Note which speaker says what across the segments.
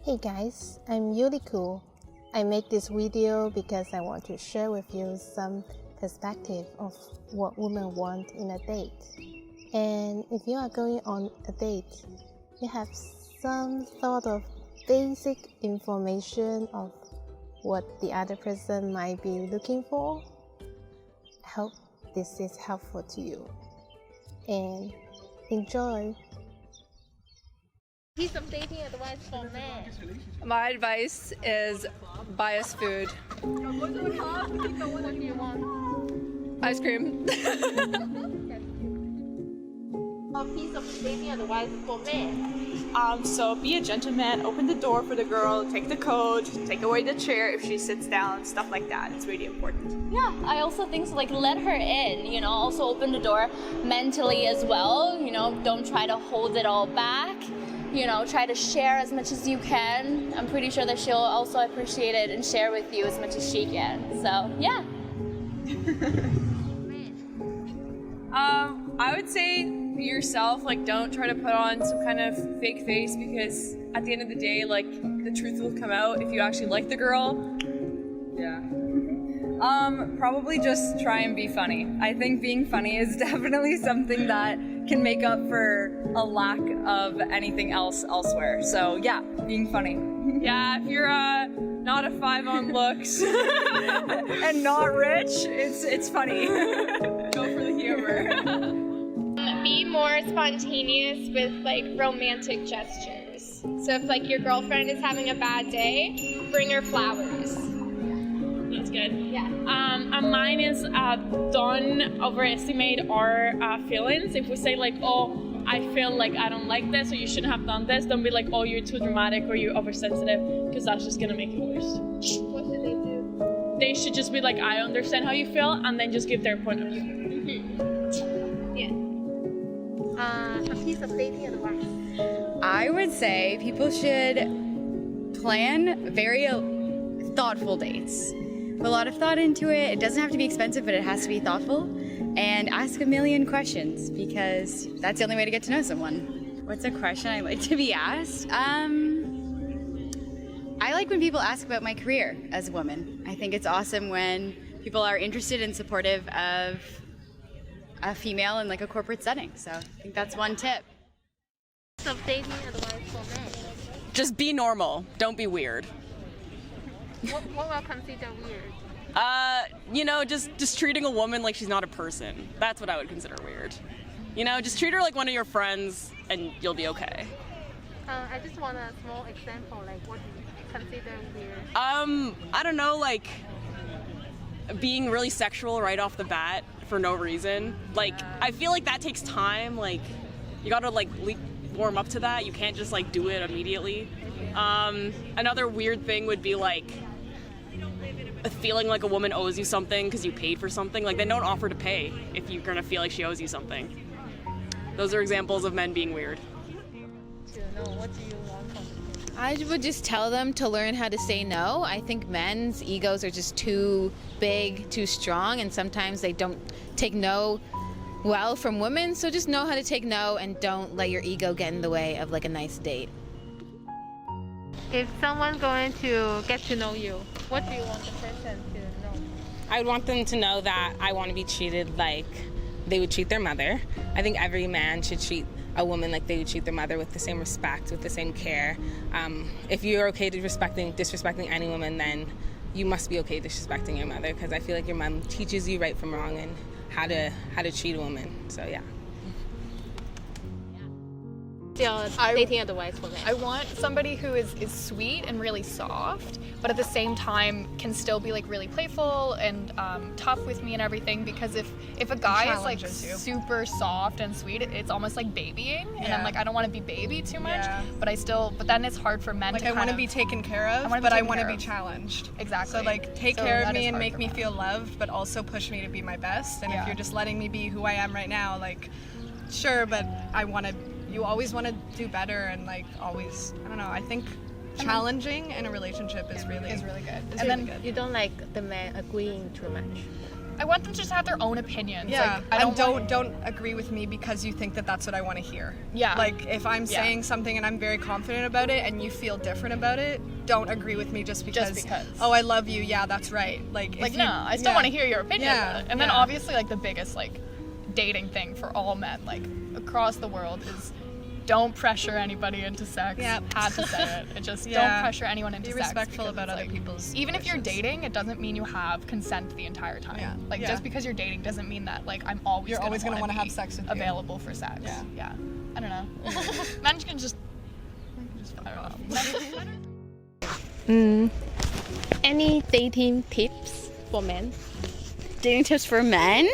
Speaker 1: Hey guys, I'm Yuliku. I make this video because I want to share with you some perspective of what women want in a date. And if you are going on a date, you have some sort of basic information of what the other person might be looking for. I hope this is helpful to you. And enjoy!
Speaker 2: Piece of dating advice for men.
Speaker 3: My advice is buy us food.
Speaker 2: What do you want?
Speaker 3: Ice cream.
Speaker 2: A piece of dating advice for men.
Speaker 4: So be a gentleman, open the door for the girl, take the coat, take away the chair if she sits down, stuff like that. It's really important.
Speaker 5: Yeah, I also think so, like let her in, also open the door mentally as well, don't try to hold it all back. Try to share as much as you can. I'm pretty sure that she'll also appreciate it and share with you as much as she can. So, yeah.
Speaker 3: I would say be yourself, don't try to put on some kind of fake face, because at the end of the day, the truth will come out if you actually like the girl. Yeah. Probably just try and be funny. I think being funny is definitely something that can make up for a lack of anything else elsewhere. So yeah, being funny. Yeah, if you're not a 5 on looks and not rich, it's funny. Go for the humor.
Speaker 6: Be more spontaneous with romantic gestures. So if your girlfriend is having a bad day, bring her flowers.
Speaker 7: That's good.
Speaker 6: Yeah.
Speaker 7: And mine is don't overestimate our feelings. If we say oh, I feel like I don't like this, or you shouldn't have done this, don't be like, oh, you're too dramatic or you're oversensitive, because that's just gonna make it worse.
Speaker 6: What should they do?
Speaker 7: They should just be like, I understand how you feel, and then just give their point of view.
Speaker 6: Mm-hmm. Yeah. A piece of dating advice.
Speaker 8: I would say people should plan very thoughtful dates. Put a lot of thought into it. It doesn't have to be expensive, but it has to be thoughtful. And ask a million questions, because that's the only way to get to know someone. What's a question I like to be asked? I like when people ask about my career as a woman. I think it's awesome when people are interested and supportive of a female in a corporate setting. So I think that's one tip.
Speaker 2: Piece of dating advice for men.
Speaker 9: Just be normal. Don't be weird.
Speaker 2: What will consider weird?
Speaker 9: Just treating a woman like she's not a person. That's what I would consider weird. Just treat her like one of your friends and you'll be okay.
Speaker 2: I just want a small example, what do you consider weird?
Speaker 9: I don't know, being really sexual right off the bat for no reason. I feel like that takes time. You gotta warm up to that. You can't just do it immediately. Another weird thing would be feeling like a woman owes you something because you paid for something. Then don't offer to pay if you're gonna feel like she owes you something. Those are examples of men being weird.
Speaker 2: What do you want from them?
Speaker 10: I would just tell them to learn how to say no. I think men's egos are just too big, too strong, and sometimes they don't take no well from women. So just know how to take no and don't let your ego get in the way of a nice date.
Speaker 2: If someone's going to get to know you, what do you want the person to know?
Speaker 11: I would want them to know that I want to be treated like they would treat their mother. I think every man should treat a woman like they would treat their mother, with the same respect, with the same care. If you're okay disrespecting any woman, then you must be okay disrespecting your mother, because I feel like your mom teaches you right from wrong and how to treat a woman. So yeah.
Speaker 2: Dating advice for men.
Speaker 12: I want somebody who is sweet and really soft, but at the same time can still be really playful and tough with me and everything, because if a guy is super soft and sweet, it's almost like babying, and I'm I don't want to be baby too much, but then it's hard for men to
Speaker 13: I want to be taken care of, but I want to be challenged.
Speaker 12: Exactly.
Speaker 13: So take care of me and make me feel loved, but also push me to be my best. And if you're just letting me be who I am right now, sure, but you always want to do better, and always, I don't know, I think challenging in a relationship is really good.
Speaker 2: And then you don't like the man agreeing too much.
Speaker 12: I want them to just have their own opinions.
Speaker 13: Yeah,
Speaker 12: like,
Speaker 13: and don't agree with me because you think that that's what I want to hear.
Speaker 12: Yeah.
Speaker 13: Like, if I'm saying something and I'm very confident about it and you feel different about it, don't agree with me just because. Oh, I love you. Yeah, that's right. Like
Speaker 12: no, I still want to hear your opinion about it. And then
Speaker 13: yeah.
Speaker 12: obviously, like, the biggest, like, dating thing for all men, like, across the world is don't pressure anybody into sex.
Speaker 13: Yep.
Speaker 12: Had to say it. It just
Speaker 13: Yeah.
Speaker 12: don't pressure anyone into
Speaker 13: Be
Speaker 12: sex.
Speaker 13: respectful
Speaker 12: because
Speaker 13: about
Speaker 12: it's
Speaker 13: other
Speaker 12: like,
Speaker 13: people's
Speaker 12: even if you're
Speaker 13: wishes.
Speaker 12: dating, it doesn't mean you have consent the entire time.
Speaker 13: Yeah.
Speaker 12: Like,
Speaker 13: Yeah.
Speaker 12: just because you're dating doesn't mean that, like, I'm always
Speaker 13: You're always
Speaker 12: gonna
Speaker 13: gonna
Speaker 12: want
Speaker 13: wanna
Speaker 12: to
Speaker 13: have sex with you.
Speaker 12: available for sex.
Speaker 13: Yeah.
Speaker 12: I don't know. Men can just I don't know.
Speaker 2: Any dating tips for men?
Speaker 14: Dating tips for men?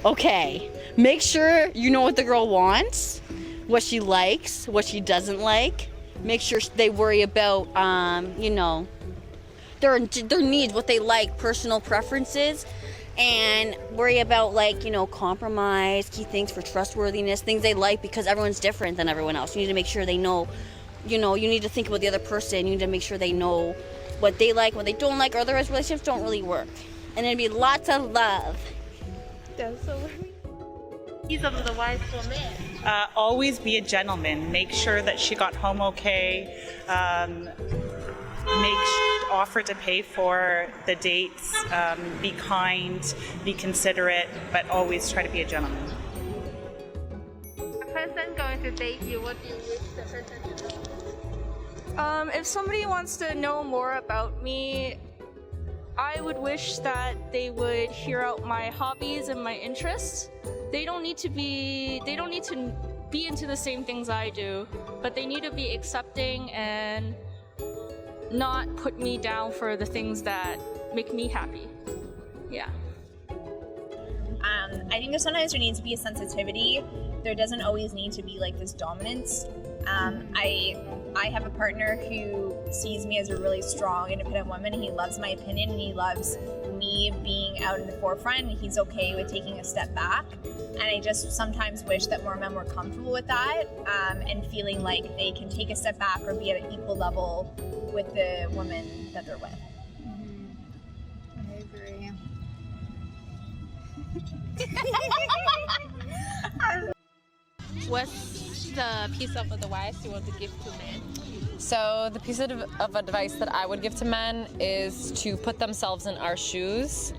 Speaker 14: Okay. Make sure you know what the girl wants, what she likes, what she doesn't like. Make sure they worry about, you know, their needs, what they like, personal preferences, and worry about, like, you know, compromise, key things for trustworthiness, things they like, because everyone's different than everyone else. You need to make sure they know, you know, you need to think about the other person. You need to make sure they know what they like, what they don't like, or otherwise relationships don't really work. And it'd be lots of love.
Speaker 2: That's so Piece of advice for men.
Speaker 15: Always be a gentleman. Make sure that she got home okay. Offer to pay for the dates. Be kind. Be considerate. But always try to be a gentleman.
Speaker 2: A person going to date you, what do you wish the person to know?
Speaker 16: If somebody wants to know more about me, I would wish that they would hear out my hobbies and my interests. They don't need to be into the same things I do, but they need to be accepting and not put me down for the things that make me happy. Yeah.
Speaker 17: I think that sometimes there needs to be a sensitivity. There doesn't always need to be like this dominance. I have a partner who sees me as a really strong, independent woman. He loves my opinion and he loves me being out in the forefront, and he's okay with taking a step back. And I just sometimes wish that more men were comfortable with that, and feeling like they can take a step back or be at an equal level with the woman that they're with.
Speaker 8: I agree.
Speaker 2: What's the piece of advice you want to give to men?
Speaker 18: So the piece of advice that I would give to men is to put themselves in our shoes.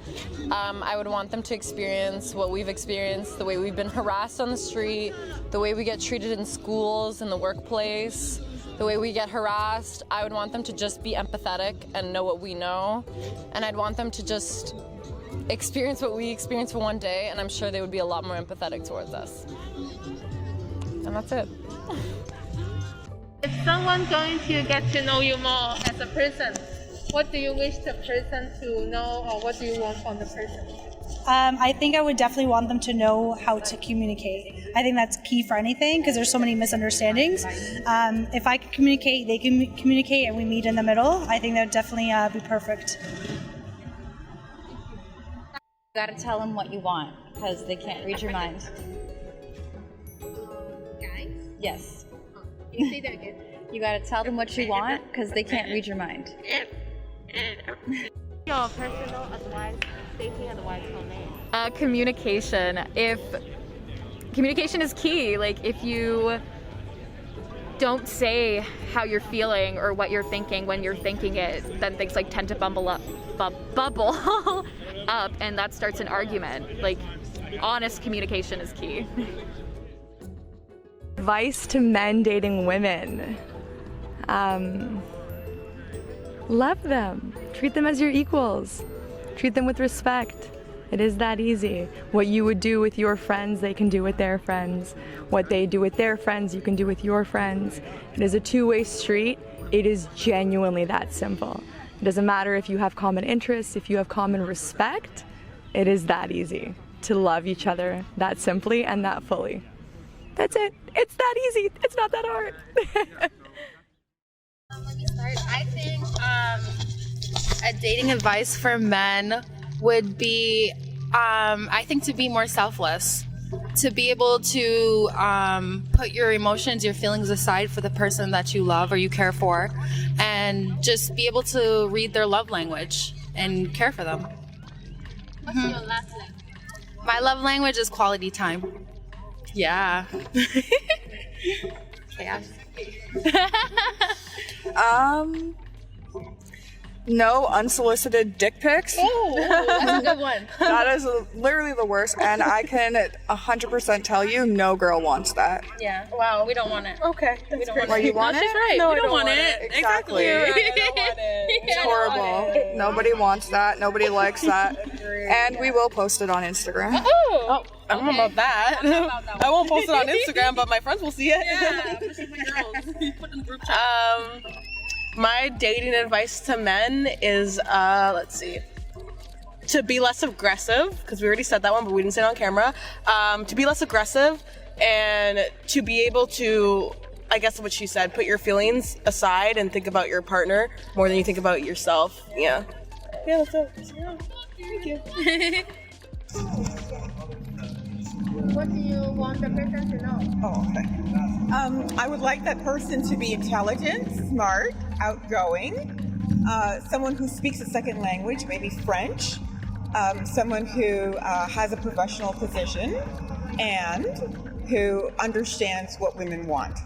Speaker 18: I would want them to experience what we've experienced, the way we've been harassed on the street, the way we get treated in schools, in the workplace, the way we get harassed. I would want them to just be empathetic and know what we know. And I'd want them to just experience what we experienced for one day, and I'm sure they would be a lot more empathetic towards us. And that's it.
Speaker 2: If someone going to get to know you more as a person, what do you wish the person to know, or what do you want from the person?
Speaker 19: I think I would definitely want them to know how to communicate. I think that's key for anything because there's so many misunderstandings. If I can communicate, they can communicate, and we meet in the middle, I think that would definitely be perfect.
Speaker 8: You gotta tell them what you want because they can't read your mind.
Speaker 2: Guys?
Speaker 8: Yes.
Speaker 2: Can you say that again?
Speaker 8: You gotta tell them what you want because they can't read your mind.
Speaker 2: Your personal advice, dating advice for men.
Speaker 12: Communication. Communication is key. Like, if you don't say how you're feeling or what you're thinking when you're thinking it, then things like tend to bubble up, and that starts an argument. Like, honest communication is key.
Speaker 20: Advice to men dating women. Love them. Treat them as your equals. Treat them with respect. It is that easy. What you would do with your friends, they can do with their friends. What they do with their friends, you can do with your friends. It is a two-way street. It is genuinely that simple. It doesn't matter if you have common interests, if you have common respect. It is that easy to love each other that simply and that fully. That's it. It's that easy. It's not that hard.
Speaker 21: Let me start. I think a dating advice for men would be, I think, to be more selfless. To be able to put your emotions, your feelings aside for the person that you love or you care for, and just be able to read their love language and care for them.
Speaker 2: What's your love language?
Speaker 21: My love language is quality time. Yeah. Chaos.
Speaker 1: No unsolicited dick pics.
Speaker 21: Oh, that's a good one.
Speaker 1: That is literally the worst, and I can 100% tell you, no girl wants that.
Speaker 21: Yeah. Wow. We don't want it.
Speaker 1: Okay.
Speaker 21: We don't want
Speaker 1: Well,
Speaker 21: it.
Speaker 1: you want
Speaker 21: No,
Speaker 1: it?
Speaker 21: she's right.
Speaker 1: No,
Speaker 21: we
Speaker 1: I
Speaker 21: don't want it.
Speaker 1: Exactly.
Speaker 21: You're right. I don't want it.
Speaker 1: It's horrible. Nobody wants that. Nobody likes that. And we will post it on Instagram.
Speaker 21: Oh,
Speaker 9: I don't know about that. I won't post it on Instagram, but my friends will see it. Yeah, especially my girls. Put it in the group chat. My dating advice to men is, let's see, to be less aggressive, because we already said that one, but we didn't say it on camera. To be less aggressive and to be able to, I guess what she said, put your feelings aside and think about your partner more than you think about yourself. Yeah. Yeah, that's it. Yeah. Thank you.
Speaker 2: What do you want the person to know?
Speaker 22: Oh, okay. I would like that person to be intelligent, smart, outgoing, someone who speaks a second language, maybe French, someone who has a professional position, and who understands what women want.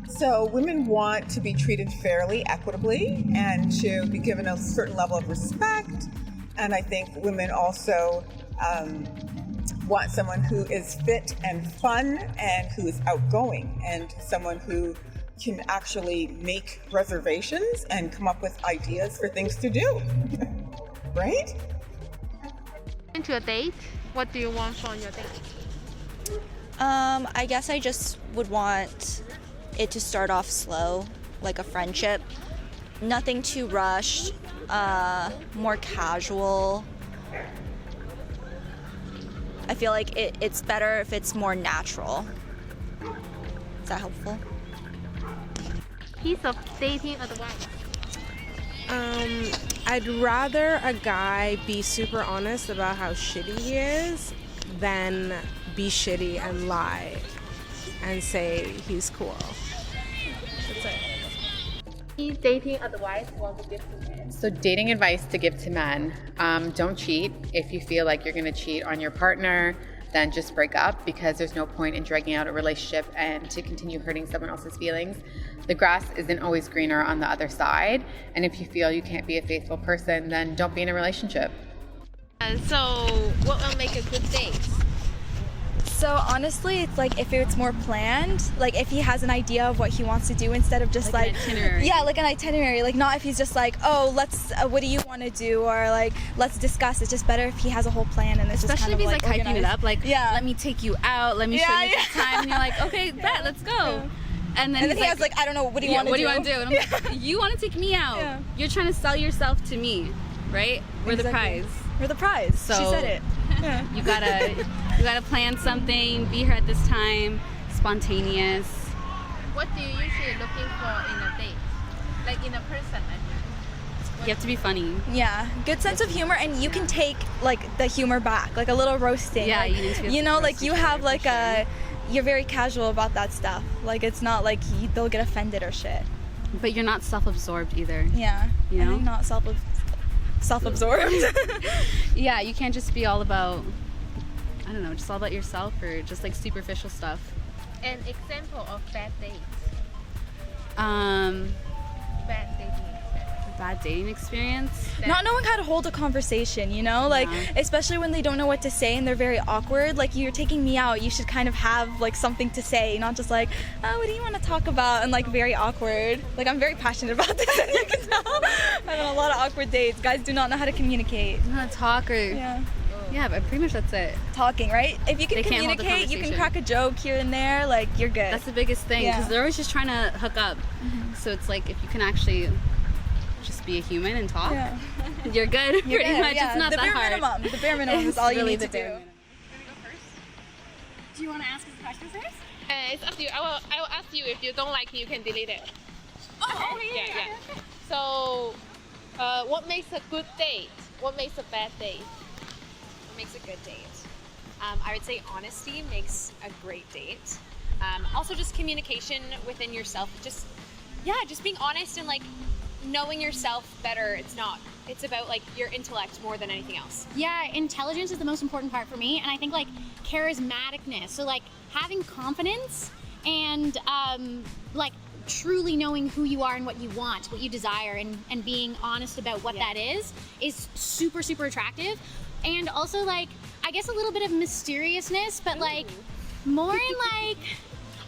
Speaker 22: So women want to be treated fairly, equitably, and to be given a certain level of respect. And I think women also want someone who is fit and fun and who is outgoing and someone who can actually make reservations and come up with ideas for things to do. Right?
Speaker 2: Into a date, what do you want from your date?
Speaker 23: I guess I just would want it to start off slow, like a friendship. Nothing too rushed, more casual. I feel like it's better if it's more natural. Is that helpful?
Speaker 2: Piece of dating advice.
Speaker 24: I'd rather a guy be super honest about how shitty he is than be shitty and lie and say he's cool. That's it.
Speaker 2: Dating advice what would you give to men?
Speaker 8: So dating advice to give to men, don't cheat. If you feel like you're gonna cheat on your partner, then just break up, because there's no point in dragging out a relationship and to continue hurting someone else's feelings. The grass isn't always greener on the other side, and if you feel you can't be a faithful person, then don't be in a relationship.
Speaker 2: So what will make a good date?
Speaker 25: So honestly, it's like if it's more planned, like if he has an idea of what he wants to do instead of just like
Speaker 8: an itinerary.
Speaker 25: Yeah, like an itinerary. Like not if he's just like, oh, let's what do you want to do, or like let's discuss. It's just better if he has a whole plan and it's
Speaker 26: especially
Speaker 25: just kind
Speaker 26: if he's
Speaker 25: of
Speaker 26: like hyping it up, like
Speaker 25: yeah.
Speaker 26: let me take you out, let me show you this time, and you're like, okay, bet, let's go.
Speaker 25: Yeah.
Speaker 26: And then
Speaker 25: he
Speaker 26: he's
Speaker 25: has like, I don't know, what do you want to do?
Speaker 26: What do you want to do? And I'm like, you want to take me out.
Speaker 25: Yeah.
Speaker 26: You're trying to sell yourself to me, right? We're the prize.
Speaker 25: We're the prize.
Speaker 26: So
Speaker 25: she said it. Yeah.
Speaker 26: You gotta plan something, be here at this time, spontaneous.
Speaker 2: What do you usually looking for in a date? Like in a person, I mean.
Speaker 26: You have to be funny.
Speaker 25: Yeah, good sense of humor, and you can take like the humor back, like a little roasting.
Speaker 26: Yeah,
Speaker 25: like,
Speaker 26: you need to be
Speaker 25: you know, like you have like
Speaker 26: sure.
Speaker 25: you're very casual about that stuff. Like it's not like they'll get offended or shit.
Speaker 26: But you're not self-absorbed either.
Speaker 25: Yeah,
Speaker 26: you know,
Speaker 25: I think not self-absorbed.
Speaker 26: Yeah, you can't just be all about, I don't know, just all about yourself or just like superficial stuff.
Speaker 2: An example of bad dates. Bad dating experience.
Speaker 26: Bad dating experience.
Speaker 25: Not knowing how to hold a conversation, you know, like especially when they don't know what to say and they're very awkward. Like you're taking me out, you should kind of have like something to say, not just like, oh, what do you want to talk about, and like very awkward. Like I'm very passionate about this, as you can tell. I've had a lot of awkward dates. Guys do not know how to communicate.
Speaker 26: Not talk or yeah, but pretty much that's it.
Speaker 25: Talking, right? If you can
Speaker 26: They can't hold the
Speaker 25: communicate, you can
Speaker 26: conversation.
Speaker 25: crack a joke here and there. Like you're good.
Speaker 26: That's the biggest thing, because they're always just trying to hook up. So it's like if you can actually just be a human and talk, you're good.
Speaker 25: You're
Speaker 26: pretty
Speaker 25: good,
Speaker 26: much.
Speaker 25: yeah.
Speaker 26: It's not
Speaker 25: The
Speaker 26: that
Speaker 25: bare
Speaker 26: hard.
Speaker 25: minimum. The bare minimum is
Speaker 26: It's
Speaker 25: all you
Speaker 26: really
Speaker 25: need to
Speaker 26: the
Speaker 25: do.
Speaker 26: bare minimum.
Speaker 12: Do you want to ask us a question first?
Speaker 2: It's up to you. I will ask you. If you don't like it, you can delete it.
Speaker 12: Oh,
Speaker 2: Yeah. So, what makes a good date? What makes a bad date?
Speaker 27: What makes a good date? I would say honesty makes a great date. Also just communication within yourself. Just being honest and like knowing yourself better. It's about like your intellect more than anything else.
Speaker 3: Yeah, intelligence is the most important part for me, and I think like charismaticness. So like having confidence and like truly knowing who you are and what you want, what you desire, and being honest about what that is super, super attractive. And also like, I guess a little bit of mysteriousness, but like more in like,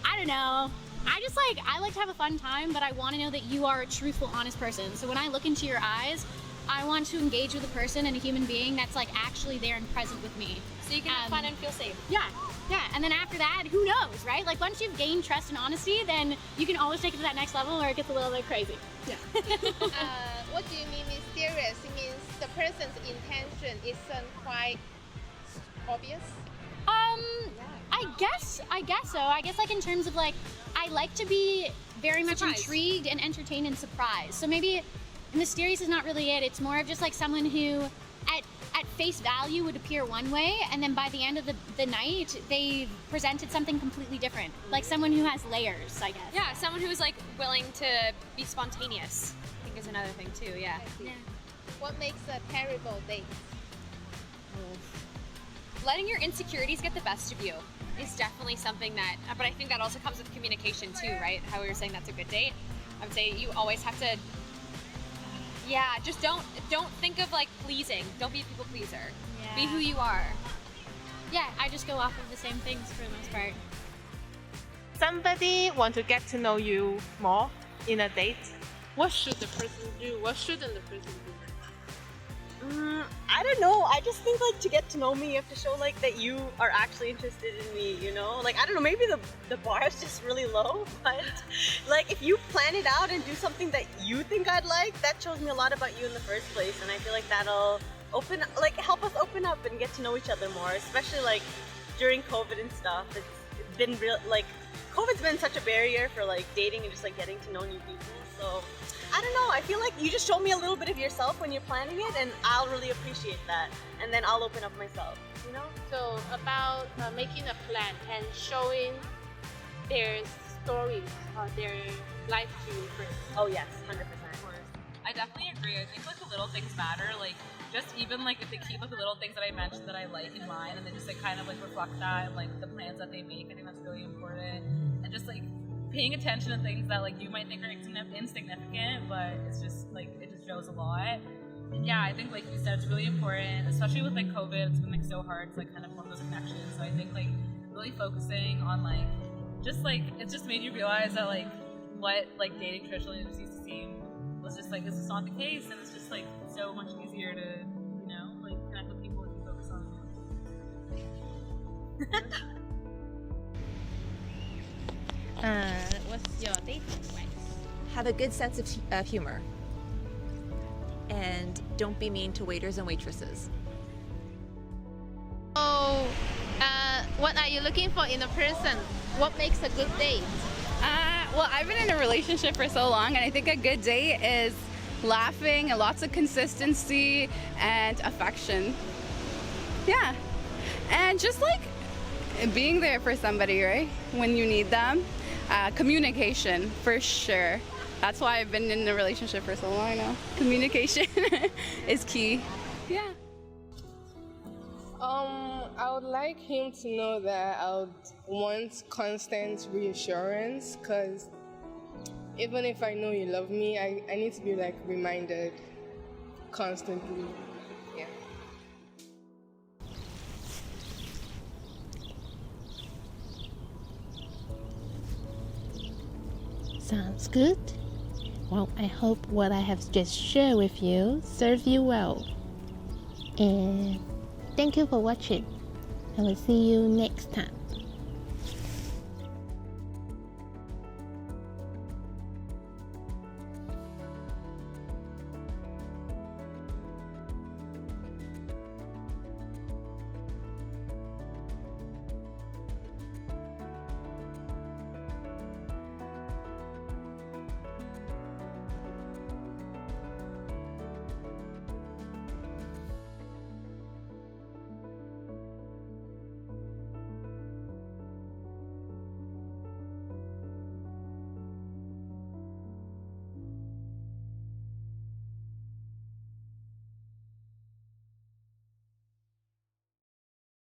Speaker 3: I don't know. I like to have a fun time, but I want to know that you are a truthful, honest person. So when I look into your eyes, I want to engage with a person and a human being that's like actually there and present with me.
Speaker 27: So you can have fun and feel safe.
Speaker 3: Yeah. And then after that, who knows, right? Like once you've gained trust and honesty, then you can always take it to that next level where it gets a little bit crazy. Yeah.
Speaker 2: What do you mean mysterious? It means the person's intention isn't quite obvious?
Speaker 3: I guess so. I guess like in terms of like, I like to be very much intrigued and entertained and surprised. So maybe mysterious is not really it. It's more of just like someone who at face value would appear one way, and then by the end of the night, they presented something completely different. Like someone who has layers, I guess.
Speaker 27: Yeah, someone who's like willing to be spontaneous, I think is another thing too, yeah.
Speaker 2: What makes a terrible date?
Speaker 27: Letting your insecurities get the best of you is definitely something that, but I think that also comes with communication too, right? How we were saying that's a good date. I would say you always have to, just don't think of like pleasing. Don't be a people pleaser.
Speaker 3: Yeah.
Speaker 27: Be who you are.
Speaker 3: Yeah, I just go off of the same things for the most part.
Speaker 2: Somebody want to get to know you more in a date. What should the person do? What shouldn't the person do?
Speaker 9: I don't know. I just think like to get to know me, you have to show like that you are actually interested in me, you know? Like I don't know, maybe the bar is just really low, but like if you plan it out and do something that you think I'd like, that shows me a lot about you in the first place, and I feel like that'll help us open up and get to know each other more, especially like during COVID and stuff. It's been real, like COVID's been such a barrier for like dating and just like getting to know new people. So I don't know, I feel like you just show me a little bit of yourself when you're planning it, and I'll really appreciate that, and then I'll open up myself, you know?
Speaker 2: So about making a plan and showing their stories or their life to you first.
Speaker 9: Oh yes, 100%.
Speaker 4: I definitely agree. I think like the little things matter. Like just even like if they keep like the little things that I mentioned that I like in mind, and then just like kind of like reflect that and like the plans that they make. I think that's really important. And just like paying attention to things that like you might think are insignificant, but it's just like it just shows a lot. And yeah, I think like you said, it's really important, especially with like COVID. It's been like so hard to like kind of form those connections. So I think like really focusing on like just like it's just made you realize that like what like dating traditionally used to seem was just like this is not the case, and it's just like so much easier to, you know, like connect with people if you focus on
Speaker 5: What's your dating advice? Have a good sense of humor, and don't be mean to waiters and waitresses.
Speaker 2: Oh, what are you looking for in a person? What makes a good date?
Speaker 8: Well, I've been in a relationship for so long, and I think a good date is laughing and lots of consistency and affection. Yeah. And just like being there for somebody, right? When you need them. Communication, for sure. That's why I've been in a relationship for so long now. Communication is key. Yeah.
Speaker 6: I would like him to know that I would want constant reassurance, because even if I know you love me, I need to be like reminded constantly. Yeah.
Speaker 7: Sounds good. Well, I hope what I have just shared with you serves you well. And thank you for watching. I will see you next time.